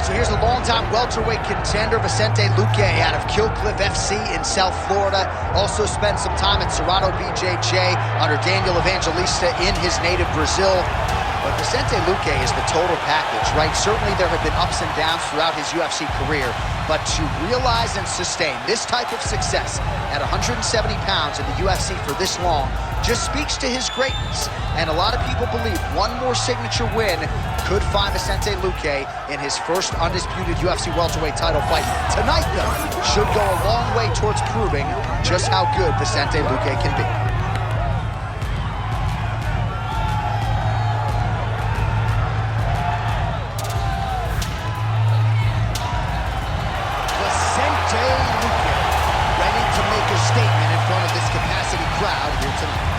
right, so here's the longtime welterweight contender, Vicente Luque, out of Kill Cliff FC in South Florida. Also spent some time at Serrano BJJ under Daniel Evangelista in his native Brazil. But Vicente Luque is the total package, right? Certainly there have been ups and downs throughout his UFC career, but to realize and sustain this type of success at 170 pounds in the UFC for this long just speaks to his greatness. And a lot of people believe one more signature win could find Vicente Luque in his first undisputed UFC welterweight title fight. Tonight, though, should go a long way towards proving just how good Vicente Luque can be. Vicente Luque, ready to make a statement in front of this capacity crowd here tonight.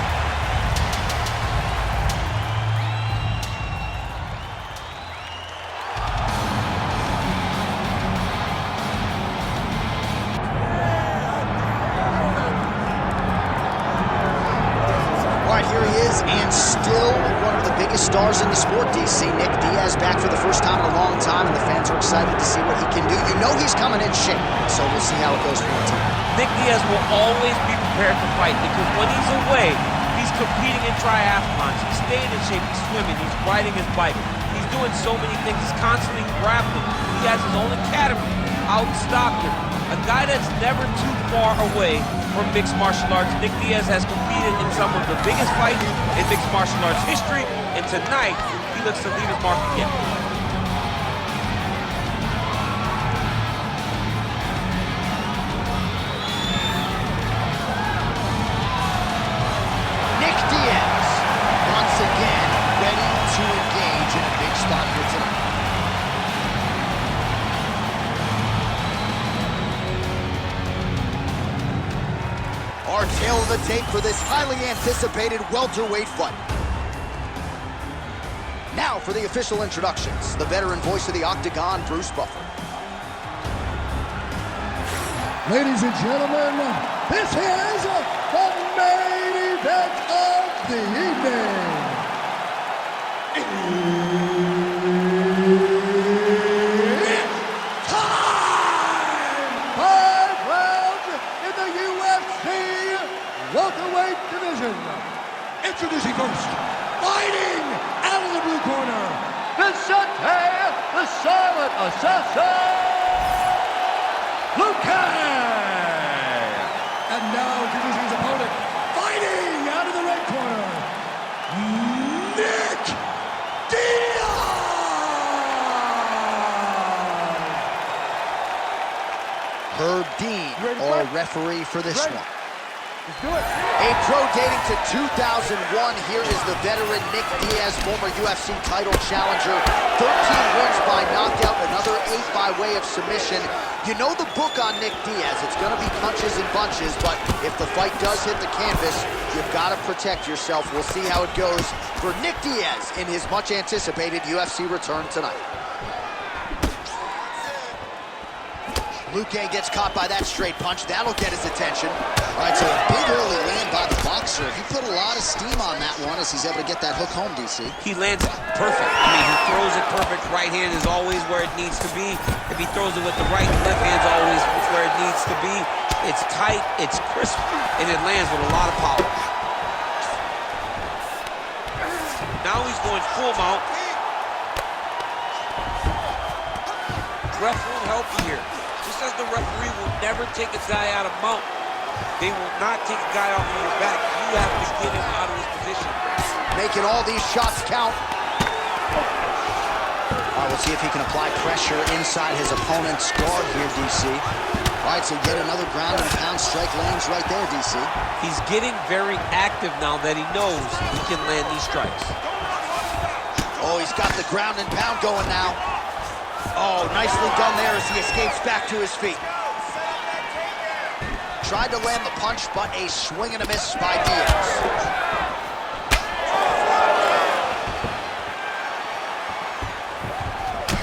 Here he is, and still one of the biggest stars in the sport, DC. Nick Diaz back for the first time in a long time, and the fans are excited to see what he can do. You know he's coming in shape, so we'll see how it goes for the team. Nick Diaz will always be prepared to fight because when he's away, he's competing in triathlons, he's staying in shape, he's swimming, he's riding his bike, he's doing so many things, he's constantly grappling. He has his own academy out in Stockton. A guy that's never too far away from mixed martial arts. Nick Diaz has competed in some of the biggest fights in mixed martial arts history, and tonight, he looks to leave his mark again. Nick Diaz, once again, ready to engage in a big spot here tonight. Our tail of the tape for this highly anticipated welterweight fight. Now for the official introductions, the veteran voice of the Octagon, Bruce Buffer. Ladies and gentlemen, this is the main event of the evening. It's time! 5 rounds in the UFC welterweight division. Introducing first, fighting out of the blue corner, Vicente the Silent Assassin Luque. And now introducing his opponent, fighting out of the red corner, Nick Diaz. Herb Dean, our referee for this one. Let's do it. A pro dating to 2001, here is the veteran Nick Diaz, former UFC title challenger. 13 wins by knockout, another 8 by way of submission. You know the book on Nick Diaz. It's going to be punches and bunches, but if the fight does hit the canvas, you've got to protect yourself. We'll see how it goes for Nick Diaz in his much-anticipated UFC return tonight. Luque gets caught by that straight punch. That'll get his attention. All right, so a big early land by the boxer. He put a lot of steam on that one as he's able to get that hook home, DC. He lands it perfect. I mean, he throws it perfect. Right hand is always where it needs to be. If he throws it with the right, the left hand's always where it needs to be. It's tight, it's crisp, and it lands with a lot of power. Now he's going full mount. Ref won't help you here. Just as the referee will never take a guy out of mount, they will not take a guy off of your back. You have to get him out of his position. Making all these shots count. All right, we'll see if he can apply pressure inside his opponent's guard here, DC. All right, so yet another ground and pound strike lands right there, DC. He's getting very active now that he knows he can land these strikes. Oh, he's got the ground and pound going now. Oh, nicely done there as he escapes back to his feet. Tried to land the punch, but a swing and a miss by Diaz.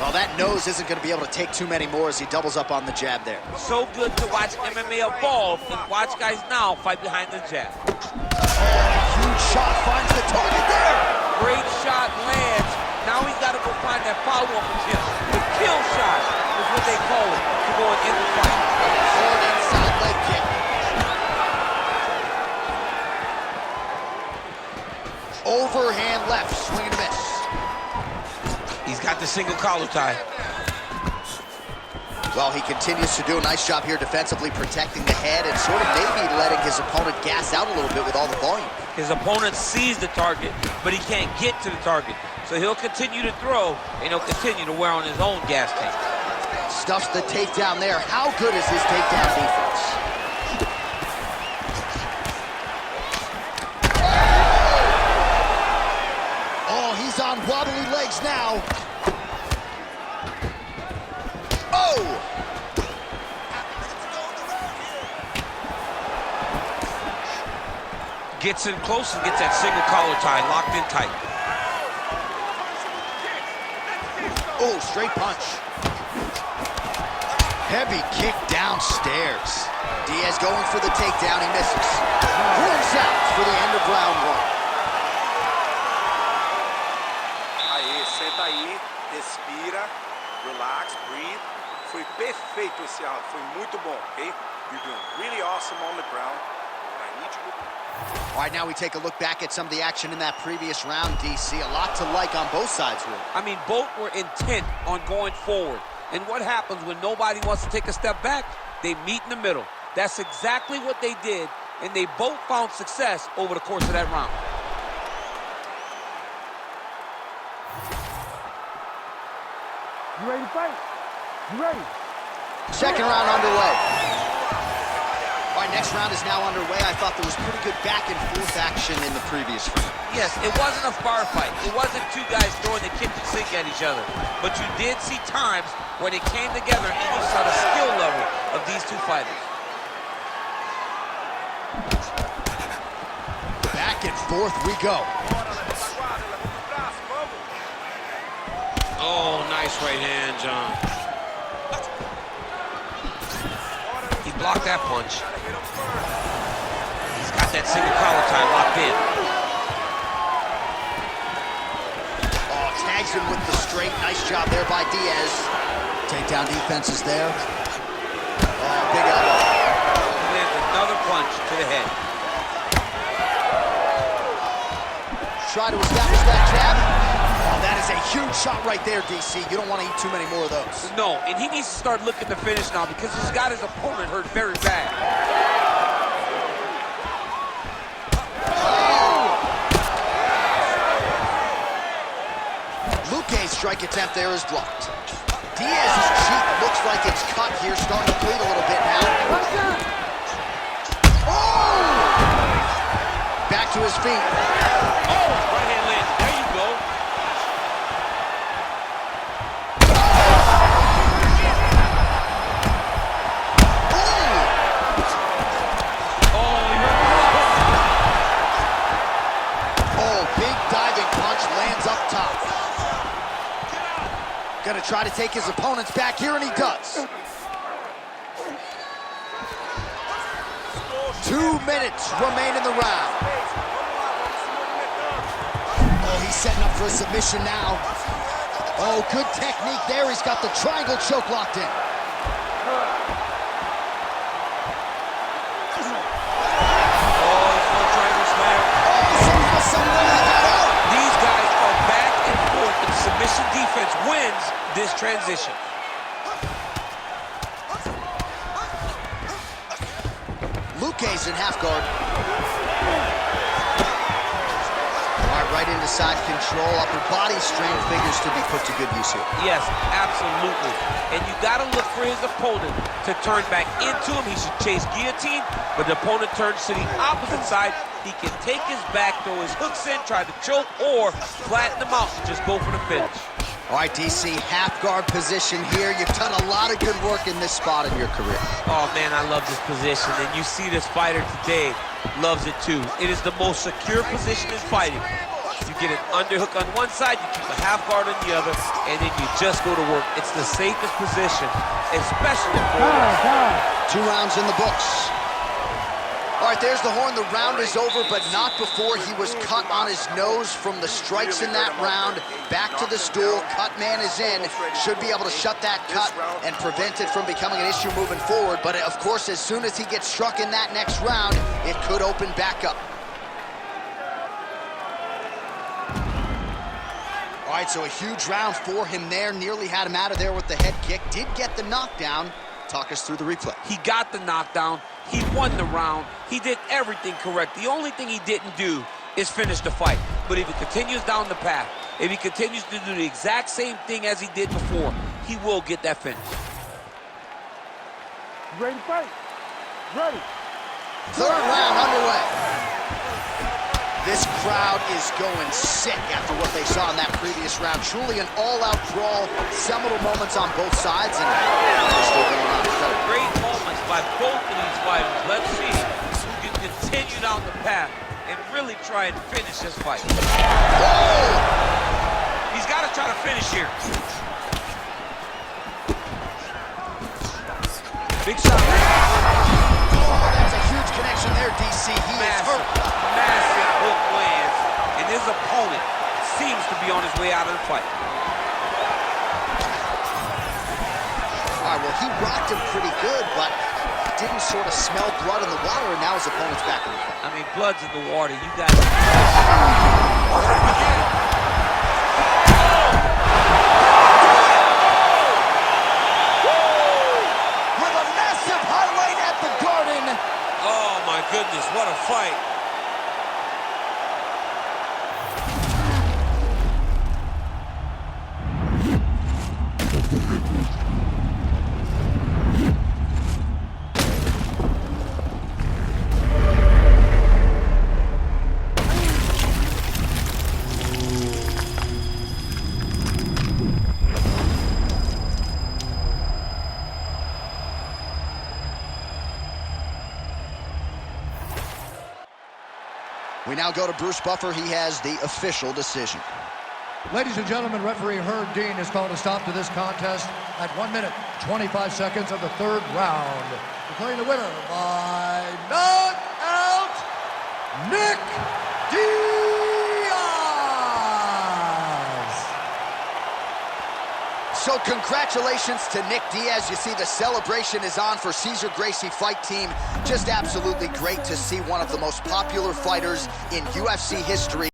Well, that nose isn't going to be able to take too many more as he doubles up on the jab there. So good to watch MMA evolve and watch guys now fight behind the jab. Oh, a huge shot finds the target there. Great shot lands. Now he's got to go find that follow-up attempt. The kill shot is what they call it to go and end the fight. Short inside leg kick. Overhand left, swing and miss. He's got the single collar tie. Well, he continues to do a nice job here defensively, protecting the head and sort of maybe letting his opponent gas out a little bit with all the volume. His opponent sees the target, but he can't get to the target. So he'll continue to throw, and he'll continue to wear on his own gas tank. Stuffs the takedown there. How good is his takedown defense? Oh, he's on wobbly legs now. Oh! Gets in close and gets that single collar tie locked in tight. Oh, straight punch. Heavy kick downstairs. Diaz going for the takedown, he misses. Horns out for the end of round one. Aí, senta aí, respira, relax, breathe. Foi perfeito esse round, foi muito bom, okay? You're doing really awesome on the ground. I need you to... All right, now we take a look back at some of the action in that previous round, DC. A lot to like on both sides, really. I mean, both were intent on going forward. And what happens when nobody wants to take a step back? They meet in the middle. That's exactly what they did, and they both found success over the course of that round. You ready to fight? You ready? Second round underway. All right, next round is now underway. I thought there was pretty good back and forth action in the previous round. Yes, it wasn't a bar fight. It wasn't two guys throwing the kitchen sink at each other. But you did see times where they came together and you saw the skill level of these two fighters. Back and forth we go. Oh, nice right hand, John. He blocked that punch. He's got that single collar tie locked in. Oh, tags him with the straight. Nice job there by Diaz. Takedown defense is there. Oh, big elbow. Lands another punch to the head. Try to establish that jab. Oh, that is a huge shot right there, DC. You don't want to eat too many more of those. No, and he needs to start looking to finish now because he's got his opponent hurt very bad. Luque's strike attempt there is blocked. Diaz's cheek looks like it's cut here, starting to bleed a little bit now. Oh! Back to his feet. Oh, right hand land. There you go. Oh, big diving punch lands up top. Gonna try to take his opponents back here, and he does. 2 minutes remain in the round. Oh, he's setting up for a submission now. Oh, good technique there. He's got the triangle choke locked in. These guys are back and forth, and submission defense wins this transition. Luque's in half guard. All right, right into side control. Upper body strength figures to be put to good use here. Yes, absolutely. And you got to look for his opponent to turn back into him. He should chase guillotine, but the opponent turns to the opposite side. He can take his back, throw his hooks in, try to choke, or flatten him out and just go for the finish. All right, DC, half guard position here. You've done a lot of good work in this spot in your career. Oh, man, I love this position. And you see this fighter today loves it, too. It is the most secure position in fighting. You get an underhook on one side, you keep a half guard on the other, and then you just go to work. It's the safest position, especially for 2 rounds in the books. All right, there's the horn. The round is over, but not before he was cut on his nose from the strikes in that round. Back to the stool. Cut man is in. Should be able to shut that cut and prevent it from becoming an issue moving forward. But, of course, as soon as he gets struck in that next round, it could open back up. All right, so a huge round for him there. Nearly had him out of there with the head kick. Did get the knockdown. Talk us through the replay. He got the knockdown. He won the round. He did everything correct. The only thing he didn't do is finish the fight. But if he continues down the path, if he continues to do the exact same thing as he did before, he will get that finish. Ready to fight? Ready. Third round underway. This crowd is going sick after what they saw in that previous round. Truly an all-out brawl. Seminal moments on both sides, and they're still going on. Great moments by both of these fighters. Let's see who can continue down the path and really try and finish this fight. Whoa! He's got to try to finish here. Big shot. Oh, that's a huge connection there, DC. He is hurt. Massive hook lands, and his opponent seems to be on his way out of the fight. All right, well, he rocked him pretty good, but didn't sort of smell blood in the water, and now his opponent's back in the fight. I mean, blood's in the water. You got With a massive highlight at the Garden. Oh, my goodness, what a fight. We now go to Bruce Buffer. He has the official decision. Ladies and gentlemen, referee Herb Dean has called a stop to this contest at 1 minute, 25 seconds of the third round. Declaring the winner by knockout, Nick Diaz! So congratulations to Nick Diaz. You see the celebration is on for Cesar Gracie Fight Team. Just absolutely great to see one of the most popular fighters in UFC history